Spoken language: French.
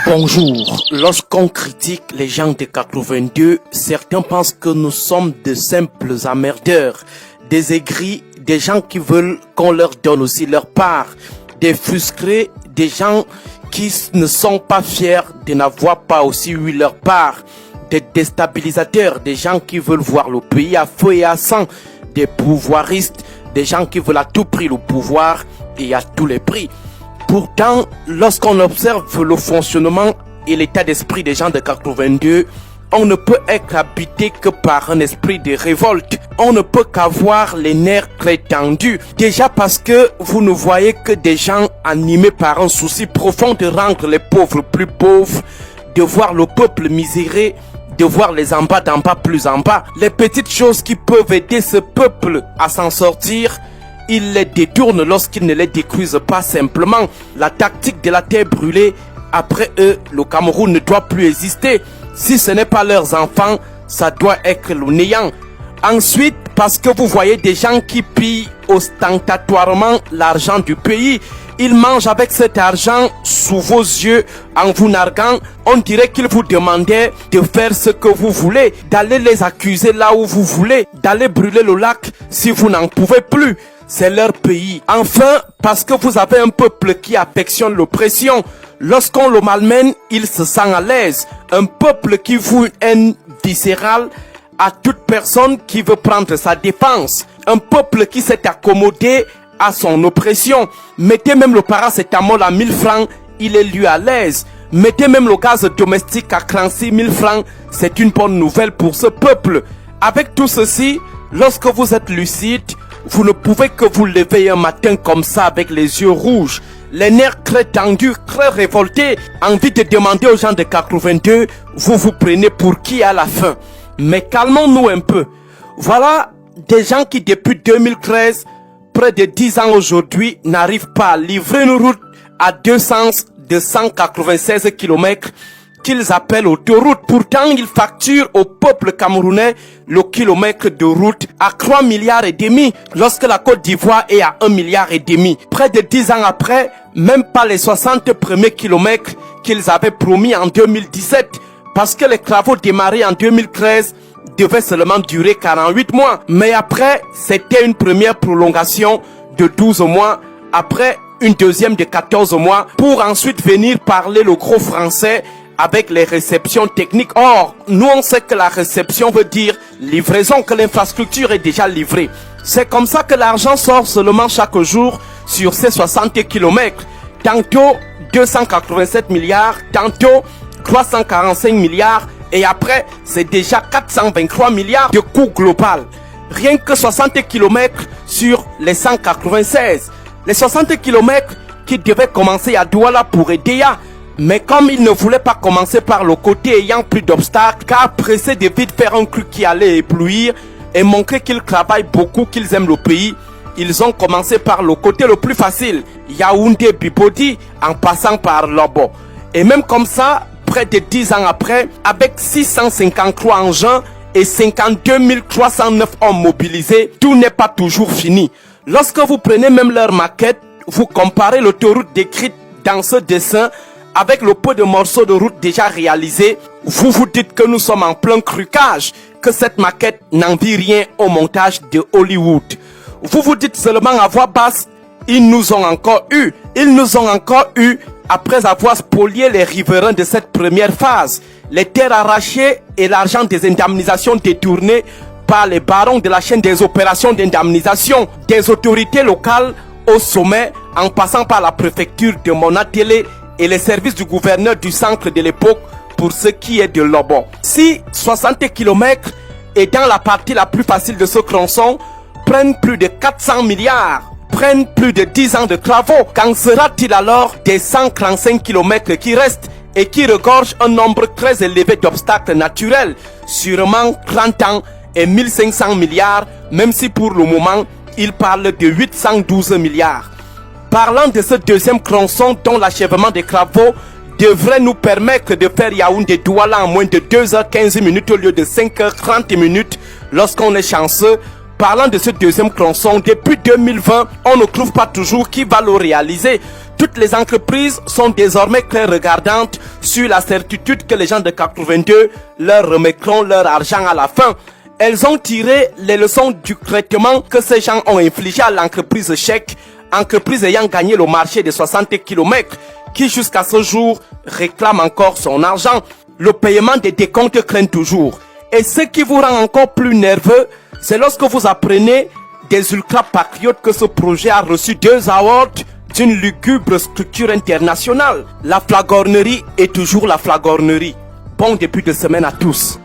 Bonjour. Lorsqu'on critique les gens de 82, certains pensent que nous sommes de simples emmerdeurs, des aigris, des gens qui veulent qu'on leur donne aussi leur part, des frustrés, des gens qui ne sont pas fiers de n'avoir pas aussi eu leur part, des déstabilisateurs, des gens qui veulent voir le pays à feu et à sang, des pouvoiristes, des gens qui veulent à tout prix le pouvoir et à tous les prix. Pourtant, lorsqu'on observe le fonctionnement et l'état d'esprit des gens de 82, on ne peut être habité que par un esprit de révolte. On ne peut qu'avoir les nerfs très tendus. Déjà parce que vous ne voyez que des gens animés par un souci profond de rendre les pauvres plus pauvres, de voir le peuple miséré, de voir les en bas d'en bas plus en bas. Les petites choses qui peuvent aider ce peuple à s'en sortir, ils les détournent lorsqu'ils ne les détruisent pas simplement. La tactique de la terre brûlée, après eux, le Cameroun ne doit plus exister. Si ce n'est pas leurs enfants, ça doit être le néant. Ensuite, parce que vous voyez des gens qui pillent ostentatoirement l'argent du pays. Ils mangent avec cet argent sous vos yeux en vous narguant. On dirait qu'ils vous demandaient de faire ce que vous voulez, d'aller les accuser là où vous voulez, d'aller brûler le lac si vous n'en pouvez plus. C'est leur pays. Enfin, parce que vous avez un peuple qui affectionne l'oppression. Lorsqu'on le malmène, il se sent à l'aise. Un peuple qui voue une haine viscérale à toute personne qui veut prendre sa défense. Un peuple qui s'est accommodé à son oppression. Mettez même le paracétamol à 1000 francs, il est lui à l'aise. Mettez même le gaz domestique à 36 000 francs, c'est une bonne nouvelle pour ce peuple. Avec tout ceci, lorsque vous êtes lucide, vous ne pouvez que vous lever un matin comme ça avec les yeux rouges, les nerfs très tendus, très révoltés, envie de demander aux gens de 82, vous vous prenez pour qui à la fin? Mais calmons-nous un peu. Voilà des gens qui depuis 2013, près de 10 ans aujourd'hui, n'arrivent pas à livrer une route à deux sens de 196 km qu'ils appellent autoroute. Pourtant, ils facturent au peuple camerounais le kilomètre de route à 3,5 milliards, lorsque la Côte d'Ivoire est à 1,5 milliard. Près de 10 ans après, même pas les 60 premiers kilomètres qu'ils avaient promis en 2017, parce que les travaux démarrés en 2013 devaient seulement durer 48 mois. Mais après, c'était une première prolongation de 12 mois, après une deuxième de 14 mois, pour ensuite venir parler le gros français avec les réceptions techniques. Or, nous on sait que la réception veut dire livraison, que l'infrastructure est déjà livrée. C'est comme ça que l'argent sort seulement chaque jour sur ces 60 km. Tantôt 287 milliards, tantôt 345 milliards et après c'est déjà 423 milliards de coût global. Rien que 60 km sur les 196. Les 60 km qui devaient commencer à Douala pour Edea. Mais comme ils ne voulaient pas commencer par le côté ayant plus d'obstacles, car pressés de vite faire un truc qui allait éblouir et montrer qu'ils travaillent beaucoup, qu'ils aiment le pays, ils ont commencé par le côté le plus facile, Yaoundé Bipodi, en passant par Lobo. Et même comme ça, près de 10 ans après, avec 653 engins et 52 309 hommes mobilisés, tout n'est pas toujours fini. Lorsque vous prenez même leur maquette, vous comparez l'autoroute décrite dans ce dessin avec le peu de morceaux de route déjà réalisés, vous vous dites que nous sommes en plein trucage, que cette maquette n'en dit rien au montage de Hollywood. Vous vous dites seulement à voix basse, ils nous ont encore eu. Ils nous ont encore eu après avoir spolié les riverains de cette première phase, les terres arrachées et l'argent des indemnisations détournées par les barons de la chaîne des opérations d'indemnisation, des autorités locales au sommet, en passant par la préfecture de Monatélé et les services du gouverneur du centre de l'époque pour ce qui est de Lobo. Si 60 km et dans la partie la plus facile de ce tronçon prennent plus de 400 milliards, prennent plus de 10 ans de travaux, qu'en sera-t-il alors des 135 km qui restent et qui regorgent un nombre très élevé d'obstacles naturels, sûrement 30 ans et 1500 milliards, même si pour le moment, il parle de 812 milliards. Parlant de ce deuxième tronçon dont l'achèvement des travaux devrait nous permettre de faire Yaoundé-Douala en moins de 2h15 au lieu de 5h30 lorsqu'on est chanceux, Parlant de ce deuxième tronçon, depuis 2020, on ne trouve pas toujours qui va le réaliser. Toutes les entreprises sont désormais très regardantes sur la certitude que les gens de 82 leur remettront leur argent à la fin. Elles ont tiré les leçons du traitement que ces gens ont infligé à l'entreprise chèque, entreprise ayant gagné le marché des 60 km, qui jusqu'à ce jour réclame encore son argent. Le paiement des décomptes traîne toujours. Et ce qui vous rend encore plus nerveux, c'est lorsque vous apprenez des ultra-patriotes que ce projet a reçu 2 awards d'une lugubre structure internationale. La flagornerie est toujours la flagornerie. Bon début de semaine à tous.